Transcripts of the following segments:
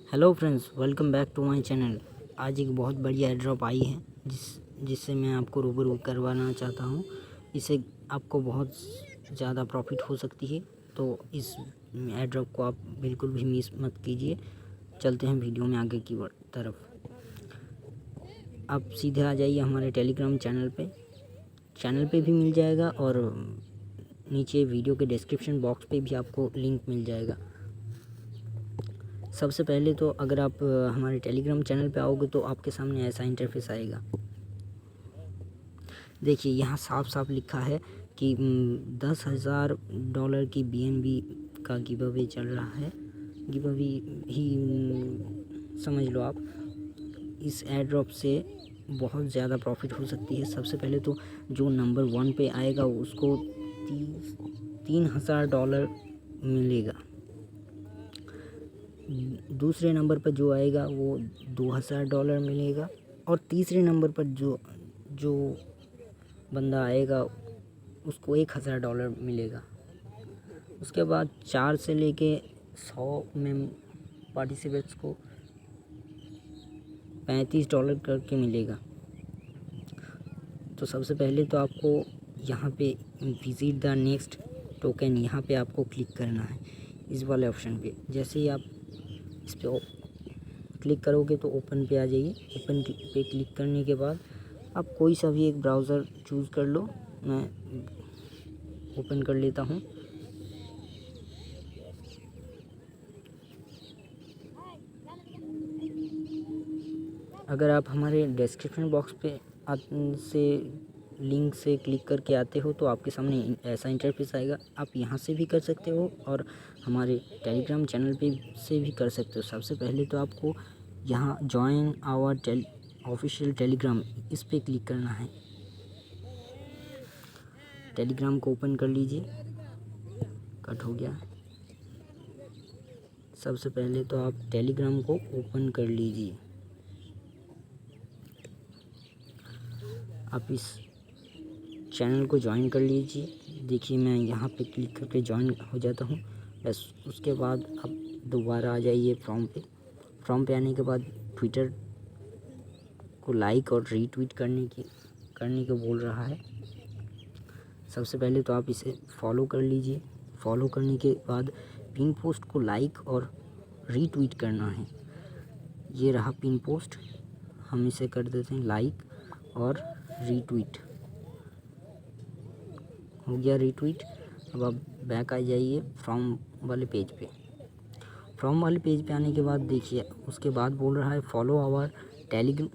Hello friends, welcome back to my channel. आज एक बहुत बढ़िया एयरड्रॉप आई है जिससे मैं आपको रूबरू करवाना चाहता हूँ। इससे आपको बहुत ज़्यादा प्रॉफिट हो सकती है, तो इस एयरड्रॉप को आप बिल्कुल भी मिस मत कीजिए। चलते हैं वीडियो में आगे की तरफ। आप सीधे आ जाइए हमारे टेलीग्राम चैनल पे भी मिल जाएगा, और नीचे वीडियो के डिस्क्रिप्शन बॉक्स पे भी आपको लिंक मिल जाएगा। सबसे पहले तो अगर आप हमारे टेलीग्राम चैनल पे आओगे तो आपके सामने ऐसा इंटरफेस आएगा। देखिए, यहाँ साफ साफ लिखा है कि $10,000 की BNB का गिव अवे चल रहा है। गिव अवे ही समझ लो आप। इस एयर ड्रॉप से बहुत ज़्यादा प्रॉफिट हो सकती है। सबसे पहले तो जो नंबर 1 पे आएगा उसको $3,000 मिलेगा। दूसरे नंबर पर जो आएगा वो $2,000 मिलेगा, और तीसरे नंबर पर जो बंदा आएगा उसको $1,000 मिलेगा। उसके बाद 4 से लेके 100 में पार्टिसिपेंट्स को $35 करके मिलेगा। तो सबसे पहले तो आपको यहाँ पे विजिट द नेक्स्ट टोकन, यहाँ पे आपको क्लिक करना है इस वाले ऑप्शन पे। जैसे ही आप इस पे क्लिक करोगे तो ओपन पे आ जाइए। ओपन पे क्लिक करने के बाद आप कोई सा भी एक ब्राउज़र चूज़ कर लो। मैं ओपन कर लेता हूँ। अगर आप हमारे डिस्क्रिप्शन बॉक्स पे से लिंक से क्लिक करके आते हो तो आपके सामने ऐसा इंटरफेस आएगा। आप यहाँ से भी कर सकते हो और हमारे टेलीग्राम चैनल पे से भी कर सकते हो। सबसे पहले तो आपको यहाँ जॉइन आवर ऑफिशियल टेलीग्राम, इस पे क्लिक करना है। टेलीग्राम को ओपन कर लीजिए। कट हो गया। सबसे पहले तो आप टेलीग्राम को ओपन कर लीजिए। आप इस चैनल को ज्वाइन कर लीजिए। देखिए, मैं यहाँ पे क्लिक करके ज्वाइन हो जाता हूँ। बस उसके बाद आप दोबारा आ जाइए फॉर्म पे आने के बाद ट्विटर को लाइक और रीट्वीट करने को बोल रहा है। सबसे पहले तो आप इसे फॉलो कर लीजिए। फॉलो करने के बाद पिन पोस्ट को लाइक और रीट्वीट करना है। ये रहा पिन पोस्ट, हम इसे कर देते हैं लाइक और रीट्वीट। हो गया रीट्वीट। अब आप बैक आ जाइए फ्रॉम वाले पेज पे। फ्रॉम वाले पेज पे आने के बाद देखिए, उसके बाद बोल रहा है follow our Telegram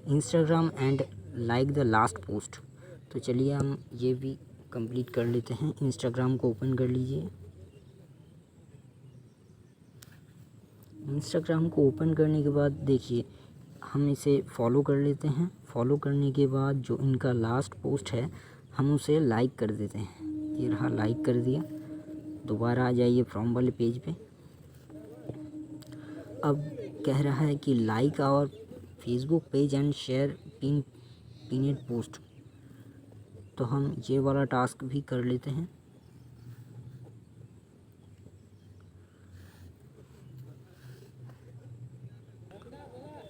Instagram and like the last post. तो चलिए हम ये भी कंप्लीट कर लेते हैं। इंस्टाग्राम को ओपन कर लीजिए। इंस्टाग्राम को ओपन करने के बाद देखिए, हम इसे फॉलो कर लेते हैं। फॉलो करने के बाद जो इनका लास्ट पोस्ट है हम उसे लाइक कर देते हैं। ये रहा, लाइक कर दिया। दोबारा आ जाइए फ्रॉम वाले पेज पे। अब कह रहा है कि like our Facebook page and share pinned post. तो हम ये वाला टास्क भी कर लेते हैं।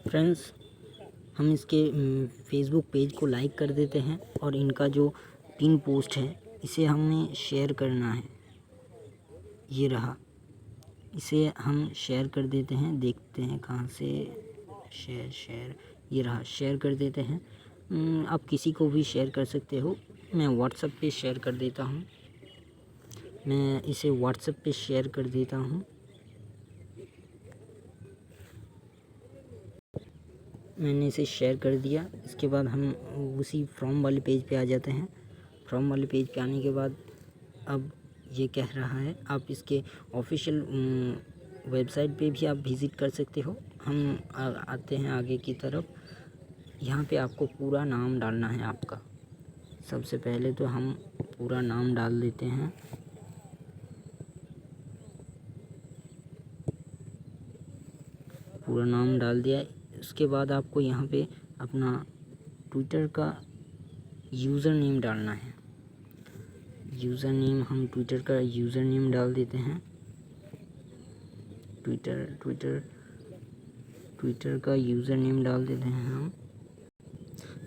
फ्रेंड्स, हम इसके फेसबुक पेज को लाइक कर देते हैं, और इनका जो पिन पोस्ट है इसे हमें शेयर करना है। ये रहा, इसे हम शेयर कर देते हैं। देखते हैं कहाँ से शेयर। ये रहा, शेयर कर देते हैं। आप किसी को भी शेयर कर सकते हो। मैं व्हाट्सएप पे शेयर कर देता हूँ। मैं इसे व्हाट्सएप पे शेयर कर देता हूँ। मैंने इसे शेयर कर दिया। इसके बाद हम उसी फ्रॉम वाले पेज पे आ जाते हैं। फ्रॉम वाले पेज पे आने के बाद अब ये कह रहा है आप इसके ऑफिशियल वेबसाइट पे भी आप विज़िट कर सकते हो। हम आते हैं आगे की तरफ। यहाँ पे आपको पूरा नाम डालना है आपका। सबसे पहले तो हम पूरा नाम डाल देते हैं। पूरा नाम डाल दिया। उसके बाद आपको यहाँ पे अपना ट्विटर का यूज़र नेम डालना है। यूज़र नेम, हम ट्विटर का यूज़र नेम डाल देते हैं। ट्विटर ट्विटर का यूज़र नेम डाल देते हैं हम।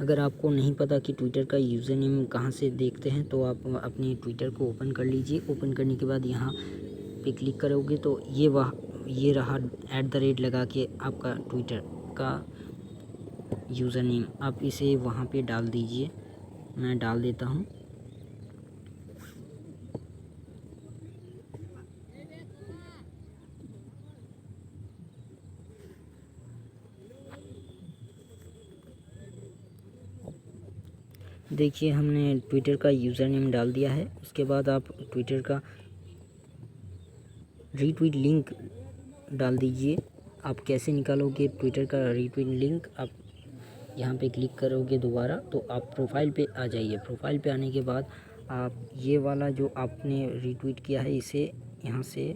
अगर आपको नहीं पता कि ट्विटर का यूज़र नेम कहाँ से देखते हैं तो आप अपने ट्विटर को ओपन कर लीजिए। ओपन करने के बाद यहाँ पे क्लिक करोगे तो ये रहा @ लगा के आपका ट्विटर का यूज़र नेम। आप इसे वहाँ पे डाल दीजिए। मैं डाल देता हूँ। देखिए हमने ट्विटर का यूज़र नेम डाल दिया है। उसके बाद आप ट्विटर का रीट्वीट लिंक डाल दीजिए। आप कैसे निकालोगे ट्विटर का रीट्वीट लिंक? आप यहाँ पे क्लिक करोगे दोबारा तो आप प्रोफाइल पे आ जाइए। प्रोफाइल पे आने के बाद आप ये वाला जो आपने रीट्वीट किया है इसे यहाँ से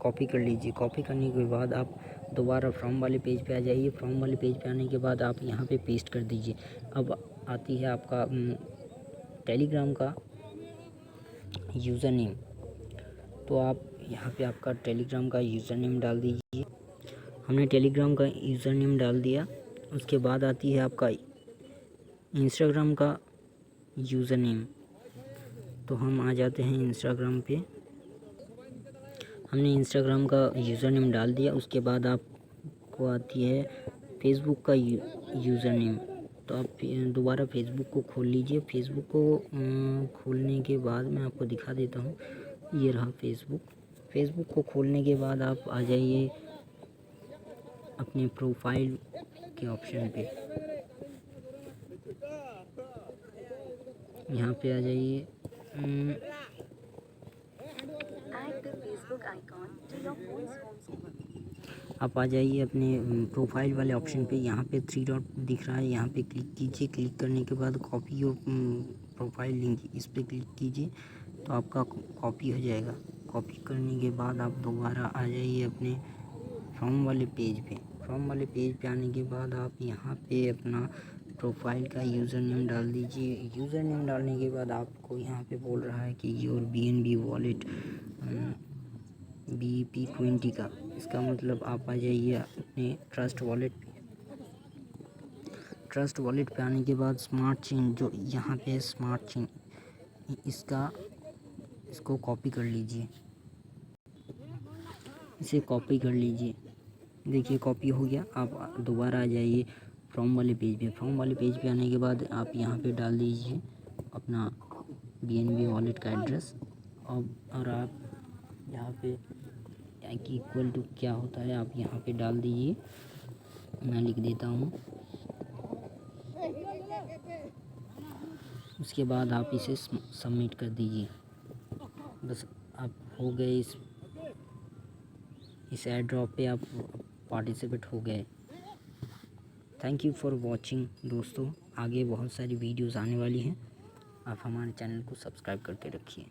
कॉपी कर लीजिए। कॉपी करने के बाद आप दोबारा फ्रॉम वाले पेज पे आ जाइए। फ्रॉम वाले पेज पे आने के बाद आप यहाँ पे पेस्ट कर दीजिए। अब आती है आपका टेलीग्राम का यूज़र नेम। तो आप यहाँ पे आपका टेलीग्राम का यूज़र नेम डाल दीजिए। हमने टेलीग्राम का यूज़र नेम डाल दिया। उसके बाद आती है आपका इंस्टाग्राम का यूज़र नेम। तो हम आ जाते हैं इंस्टाग्राम पे। हमने इंस्टाग्राम का यूज़र नेम डाल दिया। उसके बाद आपको आती है फेसबुक का यूज़र नेम। तो आप दोबारा फेसबुक को खोल लीजिए। फेसबुक को खोलने के बाद मैं आपको दिखा देता हूँ। ये रहा फेसबुक। फेसबुक को खोलने के बाद आप आ जाइए अपने प्रोफाइल के ऑप्शन पे। यहाँ पे आ जाइए। आप आ जाइए अपने प्रोफाइल वाले ऑप्शन पे। यहाँ पे 3 डॉट दिख रहा है, यहाँ पे क्लिक कीजिए। क्लिक करने के बाद कॉपी योर प्रोफाइल लिंक, इस पे क्लिक कीजिए तो आपका कॉपी हो जाएगा। कॉपी करने के बाद आप दोबारा आ जाइए अपने फ्रॉम वाले पेज पे। फ्रॉम वाले पेज पे आने के बाद आप यहाँ पे अपना प्रोफाइल का यूज़र नेम डाल दीजिए। यूज़र नेम डालने के बाद आपको यहाँ पे बोल रहा है कि योर BNB वॉलेट BEP20 का। इसका मतलब आप आ जाइए अपने ट्रस्ट वॉलेट पे। ट्रस्ट वॉलेट पे आने के बाद स्मार्ट चेन, जो यहाँ पे स्मार्ट चेन, इसको कॉपी कर लीजिए। इसे कॉपी कर लीजिए। देखिए कॉपी हो गया। आप दोबारा आ जाइए फ्रॉम वाले पेज पे। फ्रॉम वाले पेज पे आने के बाद आप यहाँ पे डाल दीजिए अपना BNB वॉलेट का एड्रेस। और आप यहाँ पे इक्वल टू क्या होता है आप यहाँ पे डाल दीजिए। मैं लिख देता हूँ। उसके बाद आप इसे सबमिट कर दीजिए। बस आप हो गए। इस एयर ड्रॉप पे आप पार्टिसिपेट हो गए। थैंक यू फॉर वॉचिंग दोस्तों। आगे बहुत सारी वीडियोस आने वाली हैं। आप हमारे चैनल को सब्सक्राइब करके रखिए।